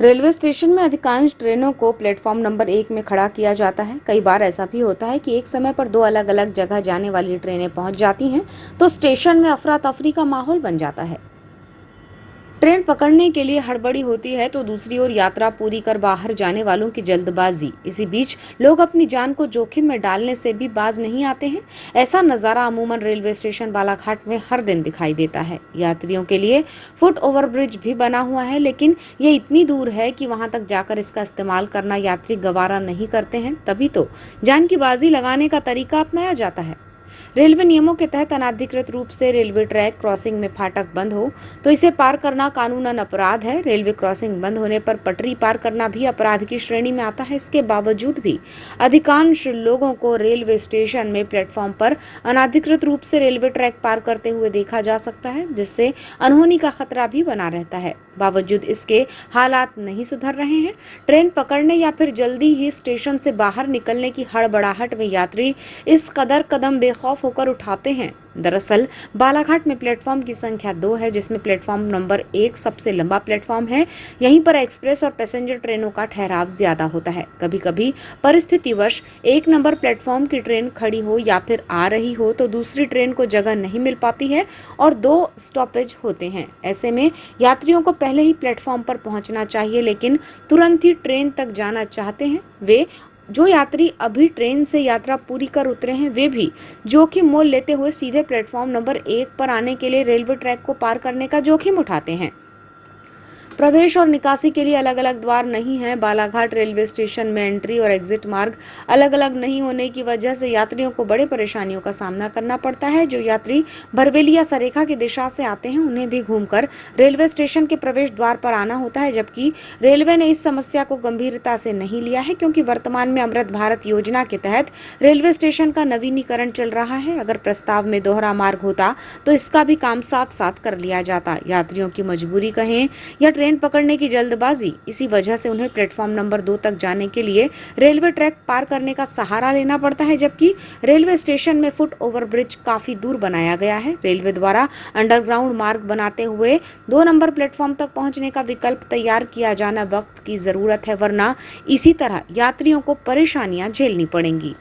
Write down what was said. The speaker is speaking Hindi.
रेलवे स्टेशन में अधिकांश ट्रेनों को प्लेटफॉर्म नंबर 1 में खड़ा किया जाता है। कई बार ऐसा भी होता है कि एक समय पर दो अलग अलग जगह जाने वाली ट्रेनें पहुंच जाती हैं, तो स्टेशन में अफरा तफरी का माहौल बन जाता है। ट्रेन पकड़ने के लिए हड़बड़ी होती है तो दूसरी ओर यात्रा पूरी कर बाहर जाने वालों की जल्दबाजी। इसी बीच लोग अपनी जान को जोखिम में डालने से भी बाज नहीं आते हैं। ऐसा नज़ारा अमूमन रेलवे स्टेशन बालाघाट में हर दिन दिखाई देता है। यात्रियों के लिए फुट ओवरब्रिज भी बना हुआ है, लेकिन ये इतनी दूर है कि वहां तक जाकर इसका इस्तेमाल करना यात्री गवारा नहीं करते हैं। तभी तो जान की बाजी लगाने का तरीका अपनाया जाता है। रेलवे नियमों के तहत अनाधिकृत रूप से रेलवे ट्रैक क्रॉसिंग में फाटक बंद हो तो इसे पार करना कानूनन अपराध है। रेलवे क्रॉसिंग बंद होने पर पटरी पार करना भी अपराध की श्रेणी में आता है। इसके बावजूद भी अधिकांश लोगों को रेलवे स्टेशन में प्लेटफॉर्म पर अनाधिकृत रूप से रेलवे ट्रैक पार करते हुए देखा जा सकता है, जिससे अनहोनी का खतरा भी बना रहता है। बावजूद इसके हालात नहीं सुधर रहे हैं। ट्रेन पकड़ने या फिर जल्दी ही स्टेशन से बाहर निकलने की हड़बड़ाहट में यात्री इस कदर कदम बेखौफ होकर उठाते हैं। दरअसल बालाघाट में प्लेटफॉर्म की संख्या 2 है, जिसमें प्लेटफॉर्म नंबर 1 सबसे लंबा प्लेटफॉर्म है। यहीं पर एक्सप्रेस और पैसेंजर ट्रेनों का ठहराव ज्यादा होता है। कभी कभी परिस्थितिवश 1 नंबर प्लेटफॉर्म की ट्रेन खड़ी हो या फिर आ रही हो तो दूसरी ट्रेन को जगह नहीं मिल पाती है और 2 स्टॉपेज होते हैं। ऐसे में यात्रियों को पहले ही प्लेटफॉर्म पर पहुंचना चाहिए, लेकिन तुरंत ही ट्रेन तक जाना चाहते हैं। जो यात्री अभी ट्रेन से यात्रा पूरी कर उतरे हैं, वे भी जोखिम मोल लेते हुए सीधे प्लेटफॉर्म नंबर 1 पर आने के लिए रेलवे ट्रैक को पार करने का जोखिम उठाते हैं। प्रवेश और निकासी के लिए अलग अलग द्वार नहीं है। बालाघाट रेलवे स्टेशन में एंट्री और एग्जिट मार्ग अलग अलग नहीं होने की वजह से यात्रियों को बड़े परेशानियों का सामना करना पड़ता है। जो यात्री बरवेली या सरेखा की दिशा से आते हैं, उन्हें भी घूमकर रेलवे स्टेशन के प्रवेश द्वार पर आना होता है, जबकि रेलवे ने इस समस्या को गंभीरता से नहीं लिया है, क्योंकि वर्तमान में अमृत भारत योजना के तहत रेलवे स्टेशन का नवीनीकरण चल रहा है। अगर प्रस्ताव में दोहरा मार्ग होता तो इसका भी काम साथ साथ कर लिया जाता। यात्रियों की मजबूरी कहें या ट्रेन पकड़ने की जल्दबाजी, इसी वजह से उन्हें प्लेटफॉर्म नंबर 2 तक जाने के लिए रेलवे ट्रैक पार करने का सहारा लेना पड़ता है, जबकि रेलवे स्टेशन में फुट ओवरब्रिज काफी दूर बनाया गया है। रेलवे द्वारा अंडरग्राउंड मार्ग बनाते हुए 2 नंबर प्लेटफॉर्म तक पहुंचने का विकल्प तैयार किया जाना वक्त की जरूरत है, वरना इसी तरह यात्रियों को परेशानियां झेलनी पड़ेंगी।